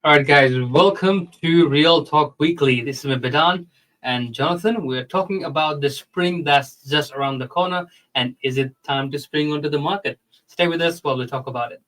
All right, guys, welcome to Real Talk Weekly. This is Bidan and Jonathan. We're talking about the spring that's just around the corner, and is it time to spring onto the market? Stay with us while we talk about it.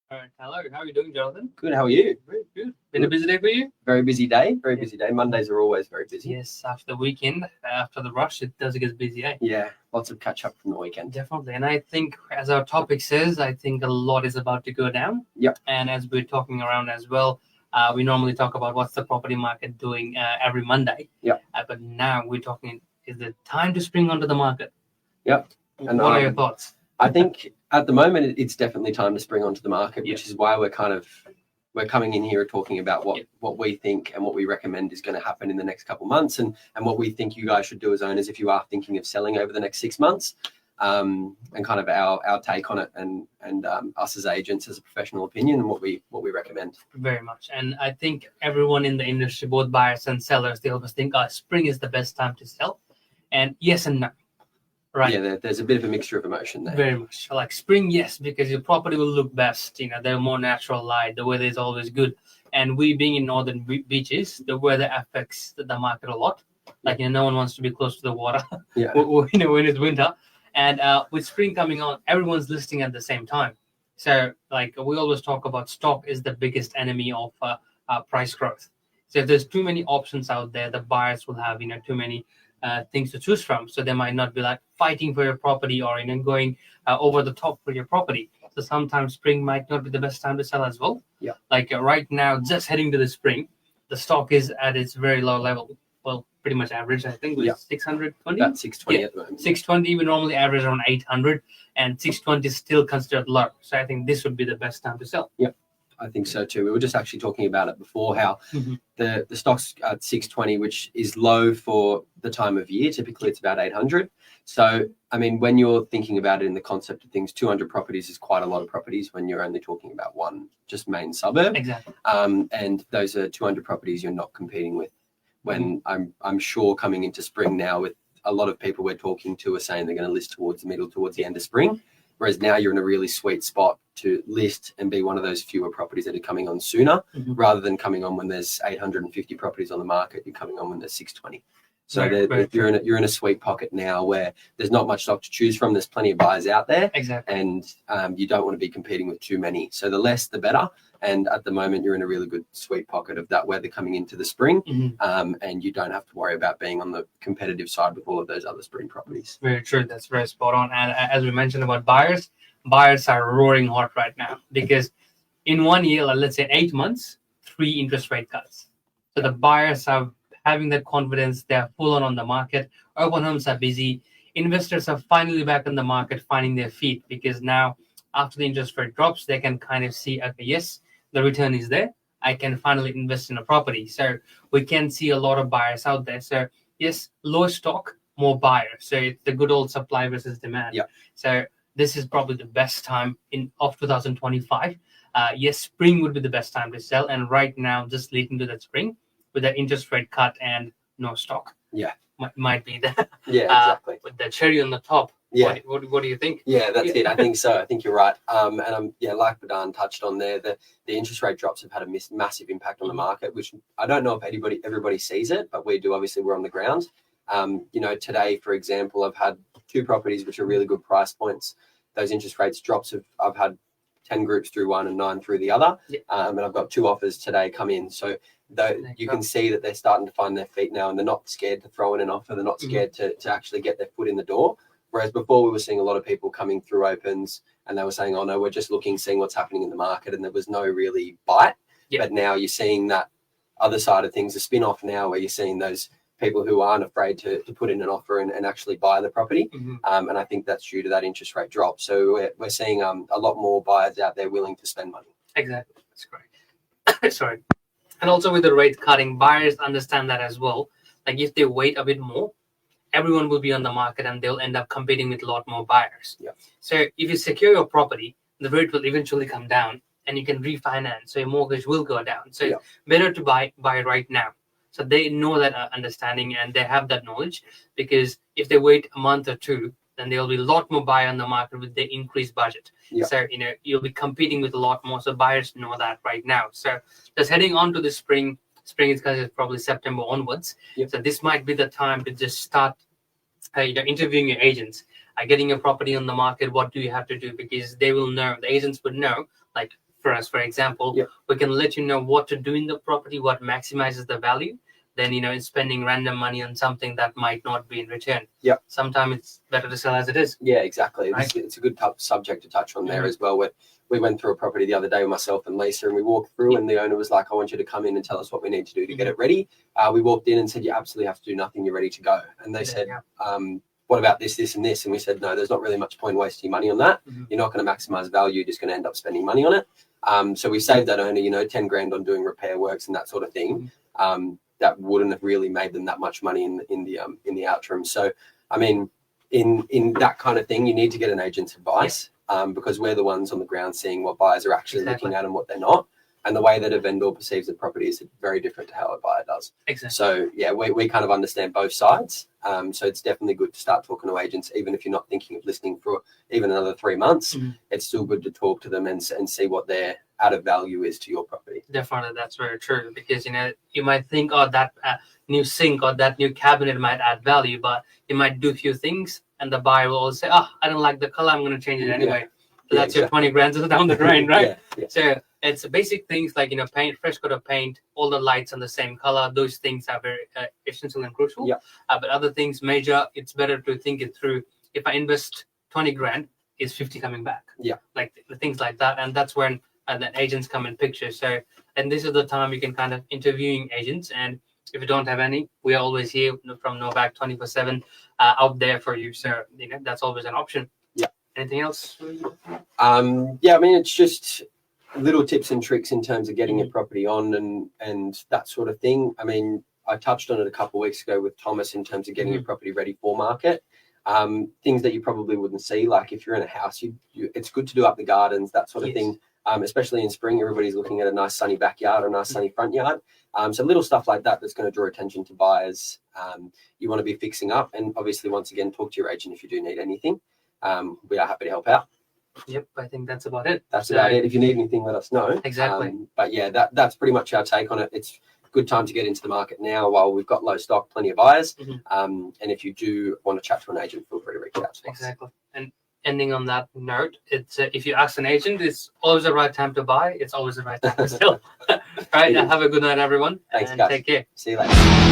All right, hello. How are you doing, Jonathan? Good. How are you? Very good. Been a busy day for you? Very busy day. Very busy day. Mondays are always very busy. Yes, after the weekend, after the rush, it does get busy, eh? Yeah, lots of catch up from the weekend. Definitely. And I think, as our topic says, I think a lot is about to go down. Yep. And as we're talking around as well, we normally talk about what's the property market doing every Monday. Yep. But now we're talking, is it time to spring onto the market? Yep. And what are your thoughts? I think at the moment it's definitely time to spring onto the market, which is why we're coming in here talking about what we think and what we recommend is going to happen in the next couple of months, and what we think you guys should do as owners if you are thinking of selling over the next 6 months, and kind of our take on it, and us as agents as a professional opinion, and what we recommend. Very much. And I think everyone in the industry, both buyers and sellers, they always think spring is the best time to sell. And yes and no. Right. Yeah, there's a bit of a mixture of emotion there. Very much. Like spring, yes, because your property will look best. They're more natural light. The weather is always good. And we being in northern beaches, the weather affects the market a lot. Like, no one wants to be close to the water when it's winter. And with spring coming on, everyone's listing at the same time. So, like, we always talk about, stock is the biggest enemy of price growth. So if there's too many options out there, the buyers will have, too many things to choose from. So they might not be like fighting for your property, or going over the top for your property. So sometimes spring might not be the best time to sell as well. Yeah. Like right now, just heading to the spring, the stock is at its very low level. Well, pretty much average, I think, with 620. About 620 at the moment. 620, we normally average around 800, and 620 is still considered low. So I think this would be the best time to sell. Yep. I think so too. We were just actually talking about it before, how the stock's at 620, which is low for the time of year. Typically, it's about 800. So, I mean, when you're thinking about it in the concept of things, 200 properties is quite a lot of properties when you're only talking about one just main suburb. Exactly. And those are 200 properties you're not competing with. When I'm sure coming into spring now, with a lot of people we're talking to are saying they're going to list towards the end of spring. Whereas now you're in a really sweet spot to list and be one of those fewer properties that are coming on sooner, rather than coming on when there's 850 properties on the market. You're coming on when there's 620. So you're in a sweet pocket now where there's not much stock to choose from. There's plenty of buyers out there. Exactly. And you don't want to be competing with too many. So the less, the better. And at the moment, you're in a really good sweet pocket of that weather coming into the spring. And you don't have to worry about being on the competitive side with all of those other spring properties. Very true. That's very spot on. And as we mentioned about buyers are roaring hot right now, because in 1 year, let's say 8 months, 3 interest rate cuts. So the buyers are having that confidence. They're full on the market. Urban homes are busy. Investors are finally back in the market, finding their feet, because now after the interest rate drops, they can kind of see, okay, yes, the return is there. I can finally invest in a property. So we can see a lot of buyers out there. So yes, low stock, more buyers. So it's the good old supply versus demand. Yeah. So this is probably the best time of 2025. Yes, spring would be the best time to sell. And right now, just leading to that spring with the interest rate cut and no stock. Yeah. Might be the exactly. With the cherry on the top. Yeah. What do you think? Yeah, that's it. I think so. I think you're right. And like Badan touched on there, the interest rate drops have had a massive impact on the market, which I don't know if everybody sees it, but we do. Obviously, we're on the ground. Today, for example, I've had 2 properties which are really good price points. Those interest rates drops I've had 10 groups through one and 9 through the other. Yeah. And I've got 2 offers today come in. So you can see that they're starting to find their feet now, and they're not scared to throw in an offer. They're not scared to actually get their foot in the door. Whereas before, we were seeing a lot of people coming through opens and they were saying, oh no, we're just seeing what's happening in the market, and there was no really bite. Yeah. But now you're seeing that other side of things, a spin-off now, where you're seeing those people who aren't afraid to put in an offer and actually buy the property. And I think that's due to that interest rate drop. So we're seeing a lot more buyers out there willing to spend money. Exactly. That's correct. Sorry. And also with the rate cutting, buyers understand that as well. Like if they wait a bit more, everyone will be on the market and they'll end up competing with a lot more buyers. Yeah. So if you secure your property, the rate will eventually come down and you can refinance. So your mortgage will go down. So Yeah. it's better to buy right now. So they know that understanding and they have that knowledge, because if they wait a month or two, then there'll be a lot more buyer on the market with the increased budget. Yeah. So, you'll be competing with a lot more. So buyers know that right now. So just heading on to the spring is kind of probably September onwards. Yeah. So this might be the time to just start, interviewing your agents, getting a property on the market. What do you have to do? Because they will know, the agents would know, like for us, for example, Yeah. we can let you know what to do in the property, what maximizes the value, than spending random money on something that might not be in return. Yep. Sometimes it's better to sell as it is. Yeah, exactly. Right. It's a good subject to touch on there Mhm. as well. We went through a property the other day with myself and Lisa, and we walked through, and the owner was like, "I want you to come in and tell us what we need to do to get it ready." We walked in and said, "You absolutely have to do nothing. You're ready to go." And they said, "What about this, this, and this?" And we said, "No, there's not really much point wasting money on that. Mhm. You're not going to maximize value. You're just going to end up spending money on it." So we saved that owner, 10 grand on doing repair works and that sort of thing. That wouldn't have really made them that much money in the outro. So, I mean, in that kind of thing, you need to get an agent's advice, because we're the ones on the ground seeing what buyers are actually looking at and what they're not. And the way that a vendor perceives the property is very different to how a buyer does. Exactly. So, yeah, we kind of understand both sides. So it's definitely good to start talking to agents, even if you're not thinking of listing for even another 3 months. Mhm. It's still good to talk to them and see what their added value is to your property. Definitely, that's very true. Because you might think, oh, that new sink or that new cabinet might add value, but you might do a few things, and the buyer will always say, "Oh, I don't like the color. I'm going to change it anyway." So that's your 20 grand down the drain, right? Yeah. So it's basic things like paint, fresh coat of paint, all the lights on the same color. Those things are very essential and crucial. Yeah. But other things major, it's better to think it through. If I invest 20 grand, is 50 coming back? Yeah. Like the things like that, and that's when the agents come in picture. So, and this is the time you can kind of interviewing agents. And if you don't have any, we are always here from Novak 24/7 out there for you. So that's always an option. Yeah. Anything else? Yeah, I mean, it's just little tips and tricks in terms of getting your property on and that sort of thing. I mean, I touched on it a couple of weeks ago with Thomas in terms of getting your property ready for market. Things that you probably wouldn't see, like if you're in a house, it's good to do up the gardens, that sort of thing. Especially in spring, everybody's looking at a nice sunny backyard or a nice sunny front yard. So little stuff like that's going to draw attention to buyers. You want to be fixing up, and obviously, once again, talk to your agent if you do need anything. We are happy to help out. Yep, I think that's about it. That's about it. If you need anything, let us know. Exactly. But yeah, that's pretty much our take on it. It's a good time to get into the market now while we've got low stock, plenty of buyers. And if you do want to chat to an agent, feel free to reach out to us. Exactly. And ending on that note, it's if you ask an agent, it's always the right time to buy. It's always the right time to sell. All right. Have a good night, everyone. Thanks, and guys. Take care. See you later.